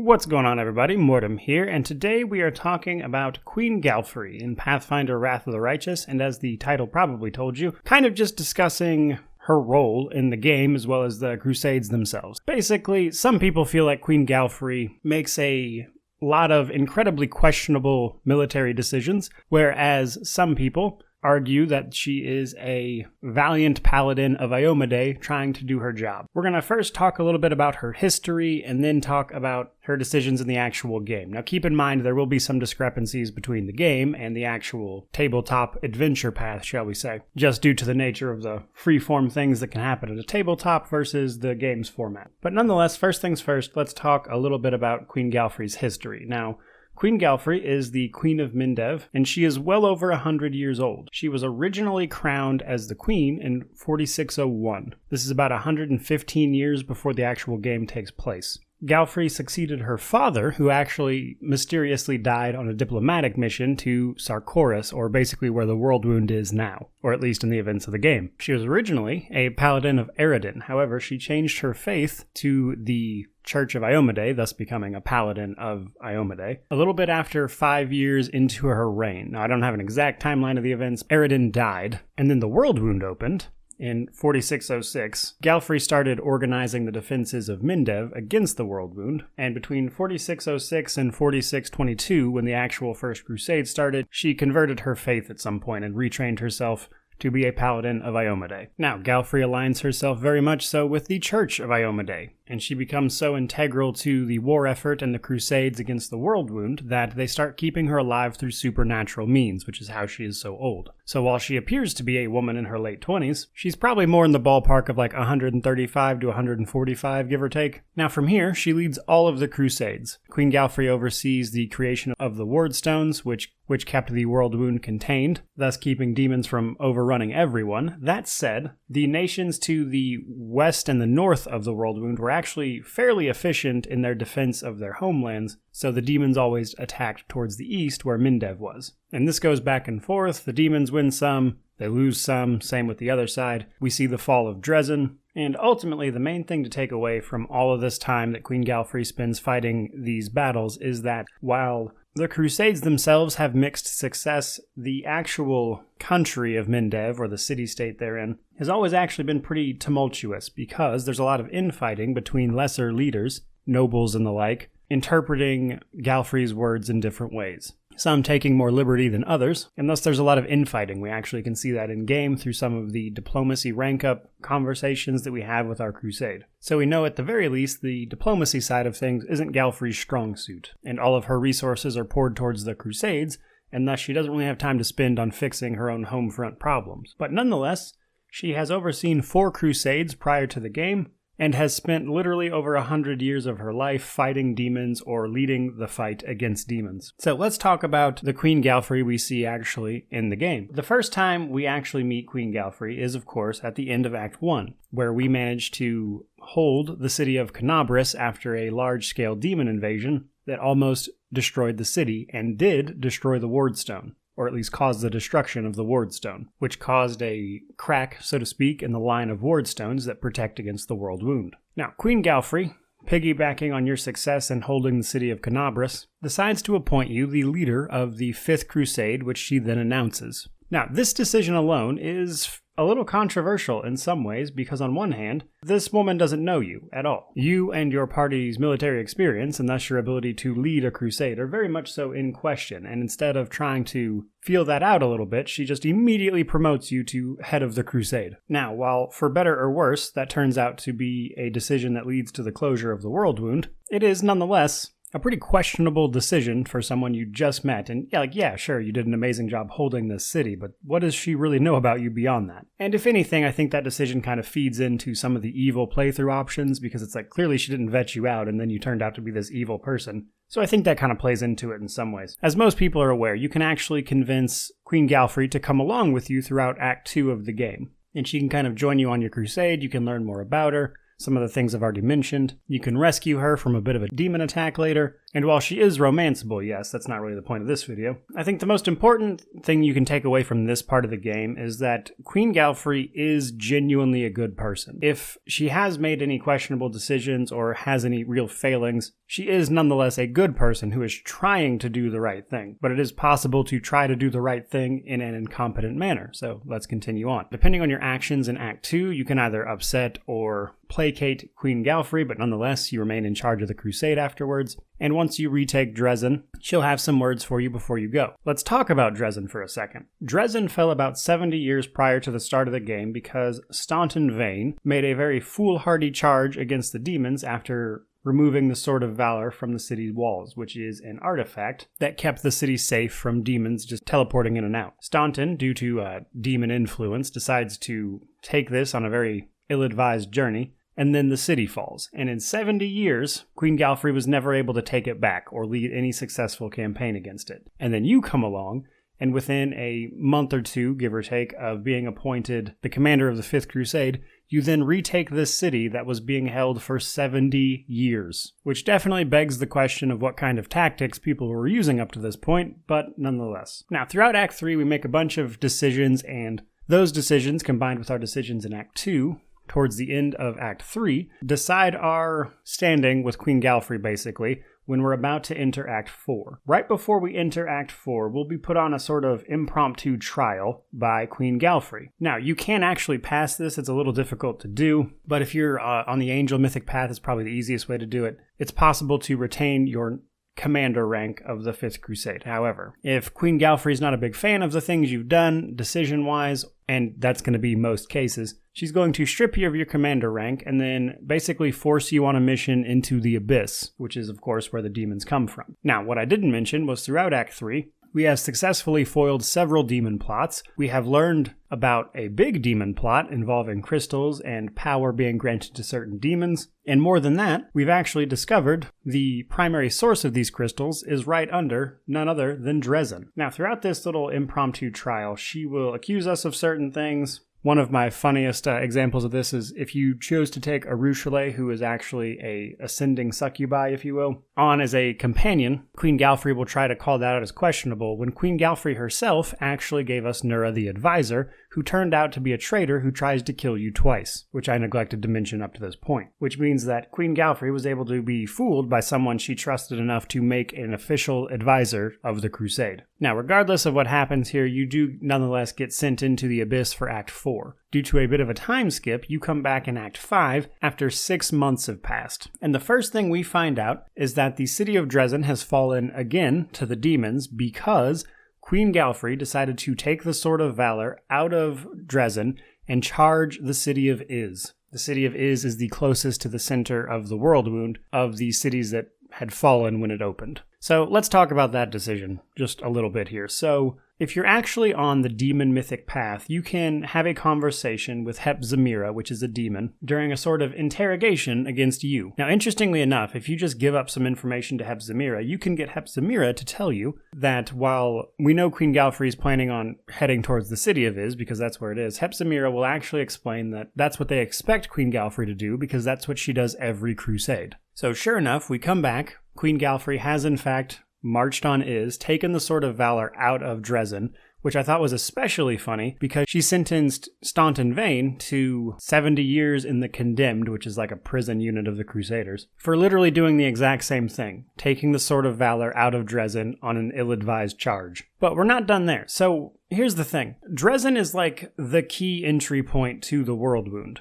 What's going on, everybody? Mortem here, and today we are talking about Queen Galfrey in Pathfinder Wrath of the Righteous, and as the title probably told you, kind of just discussing her role in the game as well as the Crusades themselves. Basically, some people feel like Queen Galfrey makes a lot of incredibly questionable military decisions, whereas some people argue that she is a valiant paladin of Iomedae trying to do her job. We're going to first talk a little bit about her history and then talk about her decisions in the actual game. Now keep in mind there will be some discrepancies between the game and the actual tabletop adventure path, shall we say, just due to the nature of the freeform things that can happen at a tabletop versus the game's format. But nonetheless, first things first, let's talk a little bit about Queen Galfrey's history. Now, Queen Galfrey is the Queen of Mendev, and she is well over 100 years old. She was originally crowned as the Queen in 4601. This is about 115 years before the actual game takes place. Galfrey succeeded her father, who actually mysteriously died on a diplomatic mission to Sarcasm, or basically where the Worldwound is now, or at least in the events of the game. She was originally a paladin of Eredin. However, she changed her faith to the Church of Iomedae, thus becoming a paladin of Iomedae, a little bit after 5 years into her reign. Now, I don't have an exact timeline of the events. Eredin died, and then the Worldwound opened. In 4606, Galfrey started organizing the defenses of Mendev against the Worldwound, and between 4606 and 4622, when the actual First Crusade started, she converted her faith at some point and retrained herself to be a paladin of Iomedae. Now, Galfrey aligns herself very much so with the Church of Iomedae, and she becomes so integral to the war effort and the Crusades against the Worldwound that they start keeping her alive through supernatural means, which is how she is so old. So while she appears to be a woman in her late 20s, she's probably more in the ballpark of like 135 to 145, give or take. Now from here, she leads all of the Crusades. Queen Galfrey oversees the creation of the Ward Stones, which kept the Worldwound contained, thus keeping demons from overrunning everyone. That said, the nations to the west and the north of the Worldwound were actually fairly efficient in their defense of their homelands, so the demons always attacked towards the east where Mendev was. And this goes back and forth. The demons win some, they lose some, same with the other side. We see the fall of Dresden, and ultimately the main thing to take away from all of this time that Queen Galfrey spends fighting these battles is that while the Crusades themselves have mixed success, the actual country of Mendev, or the city-state therein, has always actually been pretty tumultuous because there's a lot of infighting between lesser leaders, nobles and the like, interpreting Galfrey's words in different ways. Some taking more liberty than others, and thus there's a lot of infighting. We actually can see that in-game through some of the diplomacy rank-up conversations that we have with our crusade. So we know at the very least the diplomacy side of things isn't Galfrey's strong suit, and all of her resources are poured towards the crusades, and thus she doesn't really have time to spend on fixing her own home front problems. But nonetheless, she has overseen 4 crusades prior to the game, and has spent literally over 100 years of her life fighting demons or leading the fight against demons. So let's talk about the Queen Galfrey we see actually in the game. The first time we actually meet Queen Galfrey is, of course, at the end of Act 1, where we manage to hold the city of Canabris after a large-scale demon invasion that almost destroyed the city and did destroy the Wardstone, or at least caused the destruction of the Wardstone, which caused a crack, so to speak, in the line of Wardstones that protect against the Worldwound. Now, Queen Galfrey, piggybacking on your success in holding the city of Canabris, decides to appoint you the leader of the 5th Crusade, which she then announces. Now, this decision alone is a little controversial in some ways because on one hand, this woman doesn't know you at all. You and your party's military experience, and thus your ability to lead a crusade, are very much so in question, and instead of trying to feel that out a little bit, she just immediately promotes you to head of the crusade. Now, while for better or worse, that turns out to be a decision that leads to the closure of the Worldwound, it is nonetheless a pretty questionable decision for someone you just met. And yeah, sure, you did an amazing job holding this city, but what does she really know about you beyond that? And if anything, I think that decision kind of feeds into some of the evil playthrough options, because it's like, clearly she didn't vet you out, and then you turned out to be this evil person. So I think that kind of plays into it in some ways. As most people are aware, you can actually convince Queen Galfrey to come along with you throughout Act 2 of the game. And she can kind of join you on your crusade, you can learn more about her, some of the things I've already mentioned. You can rescue her from a bit of a demon attack later, And while she is romanceable, yes, that's not really the point of this video, I think the most important thing you can take away from this part of the game is that Queen Galfrey is genuinely a good person. If she has made any questionable decisions or has any real failings, she is nonetheless a good person who is trying to do the right thing. But it is possible to try to do the right thing in an incompetent manner, so let's continue on. Depending on your actions in Act 2, you can either upset or placate Queen Galfrey, but nonetheless you remain in charge of the crusade afterwards. And once you retake Dresden, she'll have some words for you before you go. Let's talk about Dresden for a second. Dresden fell about 70 years prior to the start of the game because Staunton Vane made a very foolhardy charge against the demons after removing the Sword of Valor from the city's walls, which is an artifact that kept the city safe from demons just teleporting in and out. Staunton, due to demon influence, decides to take this on a very ill-advised journey, and then the city falls. And in 70 years, Queen Galfrey was never able to take it back or lead any successful campaign against it. And then you come along, and within a month or two, give or take, of being appointed the commander of the Fifth Crusade, you then retake this city that was being held for 70 years, which definitely begs the question of what kind of tactics people were using up to this point, but nonetheless. Now, throughout Act 3, we make a bunch of decisions, and those decisions, combined with our decisions in Act 2, towards the end of Act 3, decide our standing with Queen Galfrey, basically, when we're about to enter Act 4. Right before we enter Act 4, we'll be put on a sort of impromptu trial by Queen Galfrey. Now, you can actually pass this. It's a little difficult to do, but if you're on the Angel Mythic path, it's probably the easiest way to do it. It's possible to retain your commander rank of the Fifth Crusade. However, if Queen Galfrey's not a big fan of the things you've done, decision-wise, and that's going to be most cases, she's going to strip you of your commander rank and then basically force you on a mission into the Abyss, which is, of course, where the demons come from. Now, what I didn't mention was throughout Act 3, we have successfully foiled several demon plots. We have learned about a big demon plot involving crystals and power being granted to certain demons. And more than that, we've actually discovered the primary source of these crystals is right under none other than Dresden. Now, throughout this little impromptu trial, she will accuse us of certain things. One of my funniest examples of this is if you chose to take Arushale, who is actually a ascending succubi, if you will, on as a companion, Queen Galfrey will try to call that out as questionable, when Queen Galfrey herself actually gave us Nura the Advisor, who turned out to be a traitor who tries to kill you twice, which I neglected to mention up to this point, which means that Queen Galfrey was able to be fooled by someone she trusted enough to make an official advisor of the crusade. Now, regardless of what happens here, you do nonetheless get sent into the Abyss for Act 4. Due to a bit of a time skip, you come back in Act 5 after 6 months have passed. And the first thing we find out is that the city of Dresden has fallen again to the demons because Queen Galfrey decided to take the Sword of Valor out of Dresden and charge the city of Iz. The city of Iz is the closest to the center of the world wound of the cities that had fallen when it opened. So let's talk about that decision just a little bit here. So if you're actually on the demon mythic path, you can have a conversation with Hepzimira, which is a demon, during a sort of interrogation against you. Now, interestingly enough, if you just give up some information to Hepzimira, you can get Hepzimira to tell you that while we know Queen Galfrey is planning on heading towards the city of Iz, because that's where it is, Hepzimira will actually explain that that's what they expect Queen Galfrey to do, because that's what she does every crusade. So sure enough, we come back. Queen Galfrey has in fact marched on Iz, taken the Sword of Valor out of Dresden, which I thought was especially funny because she sentenced Staunton Vane to 70 years in the Condemned, which is like a prison unit of the Crusaders, for literally doing the exact same thing, taking the Sword of Valor out of Dresden on an ill-advised charge. But we're not done there. So here's the thing. Dresden is like the key entry point to the World Wound.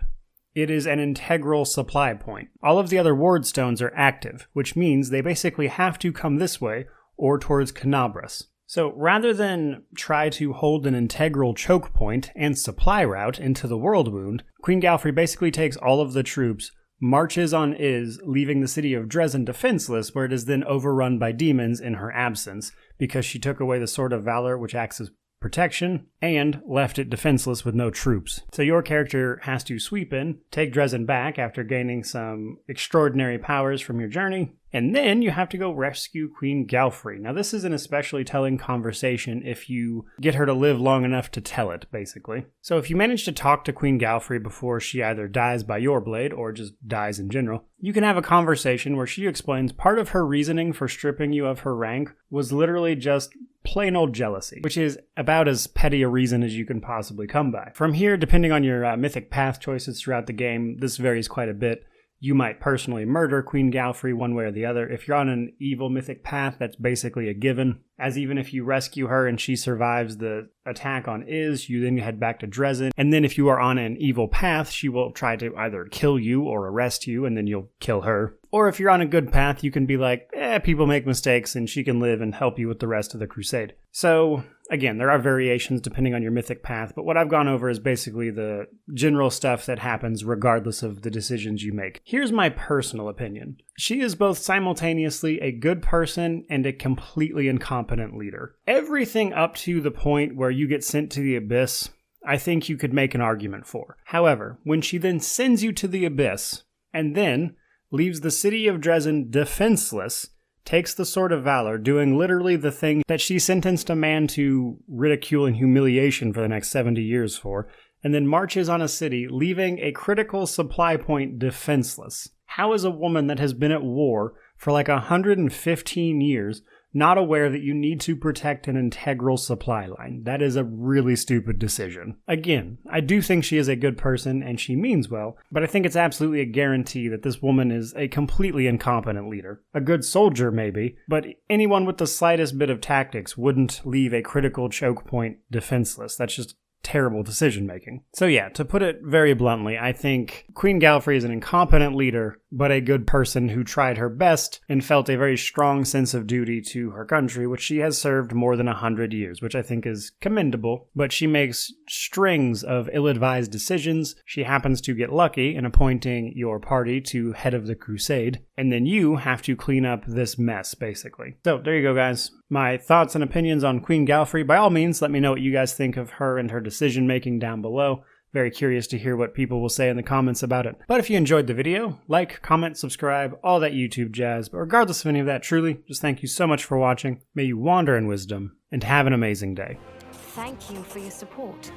It is an integral supply point. All of the other ward stones are active, which means they basically have to come this way or towards Canabras. So rather than try to hold an integral choke point and supply route into the World Wound, Queen Galfrey basically takes all of the troops, marches on Iz, leaving the city of Dresden defenseless, where it is then overrun by demons in her absence, because she took away the Sword of Valor, which acts as protection, and left it defenseless with no troops. So your character has to sweep in, take Dresden back after gaining some extraordinary powers from your journey, And then you have to go rescue Queen Galfrey. Now, this is an especially telling conversation if you get her to live long enough to tell it, basically. So if you manage to talk to Queen Galfrey before she either dies by your blade or just dies in general, you can have a conversation where she explains part of her reasoning for stripping you of her rank was literally just plain old jealousy, which is about as petty a reason as you can possibly come by. From here, depending on your mythic path choices throughout the game, this varies quite a bit. You might personally murder Queen Galfrey one way or the other. If you're on an evil mythic path, that's basically a given, as even if you rescue her and she survives the attack on Iz, you then head back to Dresden, and then if you are on an evil path, she will try to either kill you or arrest you, and then you'll kill her. Or if you're on a good path, you can be like, people make mistakes, and she can live and help you with the rest of the crusade. So, again, there are variations depending on your mythic path, but what I've gone over is basically the general stuff that happens regardless of the decisions you make. Here's my personal opinion. She is both simultaneously a good person and a completely incompetent leader. Everything up to the point where you get sent to the Abyss, I think you could make an argument for. However, when she then sends you to the Abyss, and then leaves the city of Dresden defenseless, takes the Sword of Valor, doing literally the thing that she sentenced a man to ridicule and humiliation for the next 70 years for, and then marches on a city, leaving a critical supply point defenseless. How is a woman that has been at war for like 115 years not aware that you need to protect an integral supply line? That is a really stupid decision. Again, I do think she is a good person and she means well, but I think it's absolutely a guarantee that this woman is a completely incompetent leader. A good soldier, maybe, but anyone with the slightest bit of tactics wouldn't leave a critical choke point defenseless. That's just terrible decision making. So yeah, to put it very bluntly, I think Queen Galfrey is an incompetent leader, but a good person who tried her best and felt a very strong sense of duty to her country, which she has served more than 100 years, which I think is commendable. But she makes strings of ill-advised decisions. She happens to get lucky in appointing your party to head of the crusade, and then you have to clean up this mess, basically. So there you go, guys. My thoughts and opinions on Queen Galfrey. By all means, let me know what you guys think of her and her decision-making down below. Very curious to hear what people will say in the comments about it. But if you enjoyed the video, like, comment, subscribe, all that YouTube jazz. But regardless of any of that, truly, just thank you so much for watching. May you wander in wisdom, and have an amazing day. Thank you for your support.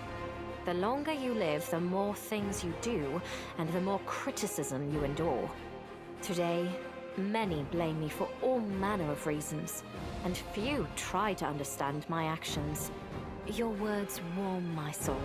The longer you live, the more things you do, and the more criticism you endure. Today, many blame me for all manner of reasons, and few try to understand my actions. Your words warm my soul.